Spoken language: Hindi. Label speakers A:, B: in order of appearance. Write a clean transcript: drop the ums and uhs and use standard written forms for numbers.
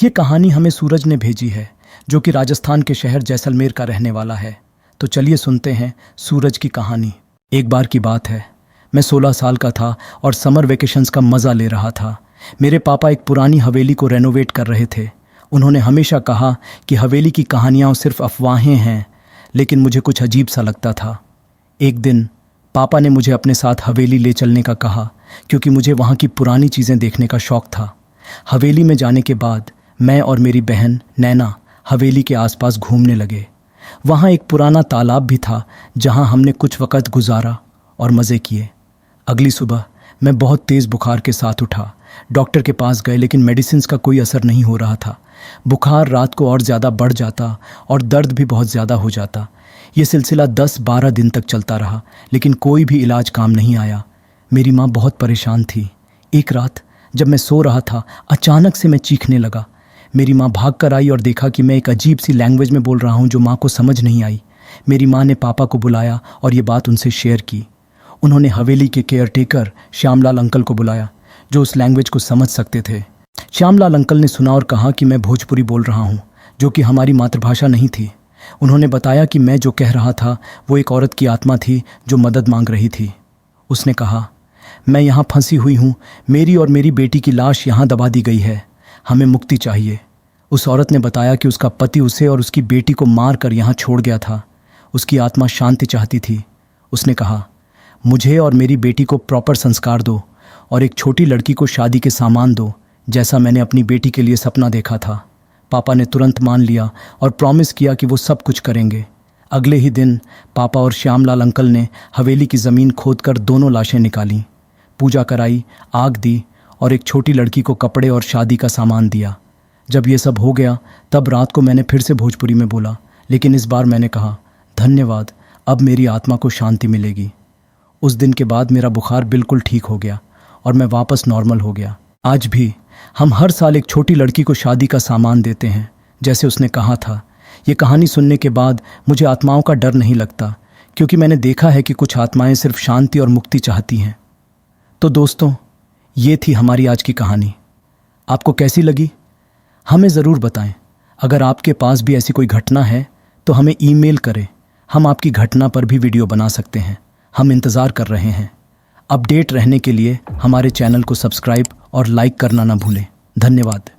A: ये कहानी हमें सूरज ने भेजी है, जो कि राजस्थान के शहर जैसलमेर का रहने वाला है। तो चलिए सुनते हैं सूरज की कहानी। एक बार की बात है, मैं 16 साल का था और समर वेकेशंस का मज़ा ले रहा था। मेरे पापा एक पुरानी हवेली को रेनोवेट कर रहे थे। उन्होंने हमेशा कहा कि हवेली की कहानियाँ सिर्फ अफवाहें हैं, लेकिन मुझे कुछ अजीब सा लगता था। एक दिन पापा ने मुझे अपने साथ हवेली ले चलने का कहा, क्योंकि मुझे वहाँ की पुरानी चीज़ें देखने का शौक़ था। हवेली में जाने के बाद मैं और मेरी बहन नैना हवेली के आसपास घूमने लगे। वहाँ एक पुराना तालाब भी था, जहाँ हमने कुछ वक्त गुजारा और मज़े किए। अगली सुबह मैं बहुत तेज़ बुखार के साथ उठा। डॉक्टर के पास गए, लेकिन मेडिसिन्स का कोई असर नहीं हो रहा था। बुखार रात को और ज़्यादा बढ़ जाता और दर्द भी बहुत ज़्यादा हो जाता। ये सिलसिला 10-12 दिन तक चलता रहा, लेकिन कोई भी इलाज काम नहीं आया। मेरी माँ बहुत परेशान थी। एक रात जब मैं सो रहा था, अचानक से मैं चीखने लगा। मेरी माँ भाग कर आई और देखा कि मैं एक अजीब सी लैंग्वेज में बोल रहा हूँ, जो माँ को समझ नहीं आई। मेरी माँ ने पापा को बुलाया और ये बात उनसे शेयर की। उन्होंने हवेली के केयरटेकर श्यामलाल अंकल को बुलाया, जो उस लैंग्वेज को समझ सकते थे। श्यामलाल अंकल ने सुना और कहा कि मैं भोजपुरी बोल रहा हूँ, जो कि हमारी मातृभाषा नहीं थी। उन्होंने बताया कि मैं जो कह रहा था वो एक औरत की आत्मा थी जो मदद मांग रही थी। उसने कहा, मैं यहाँ फंसी हुई हूँ, मेरी और मेरी बेटी की लाश यहाँ दबा दी गई है, हमें मुक्ति चाहिए। उस औरत ने बताया कि उसका पति उसे और उसकी बेटी को मार कर यहाँ छोड़ गया था। उसकी आत्मा शांति चाहती थी। उसने कहा, मुझे और मेरी बेटी को प्रॉपर संस्कार दो और एक छोटी लड़की को शादी के सामान दो, जैसा मैंने अपनी बेटी के लिए सपना देखा था। पापा ने तुरंत मान लिया और प्रॉमिस किया कि वो सब कुछ करेंगे। अगले ही दिन पापा और श्यामलाल अंकल ने हवेली की ज़मीन खोदकर दोनों लाशें निकालीं, पूजा कराई, आग दी और एक छोटी लड़की को कपड़े और शादी का सामान दिया। जब ये सब हो गया, तब रात को मैंने फिर से भोजपुरी में बोला, लेकिन इस बार मैंने कहा, धन्यवाद, अब मेरी आत्मा को शांति मिलेगी। उस दिन के बाद मेरा बुखार बिल्कुल ठीक हो गया और मैं वापस नॉर्मल हो गया। आज भी हम हर साल एक छोटी लड़की को शादी का सामान देते हैं, जैसे उसने कहा था। ये कहानी सुनने के बाद मुझे आत्माओं का डर नहीं लगता, क्योंकि मैंने देखा है कि कुछ आत्माएं सिर्फ शांति और मुक्ति चाहती हैं। तो दोस्तों, ये थी हमारी आज की कहानी। आपको कैसी लगी हमें ज़रूर बताएं। अगर आपके पास भी ऐसी कोई घटना है तो हमें ईमेल करें, हम आपकी घटना पर भी वीडियो बना सकते हैं। हम इंतज़ार कर रहे हैं। अपडेट रहने के लिए हमारे चैनल को सब्सक्राइब और लाइक करना ना भूलें। धन्यवाद।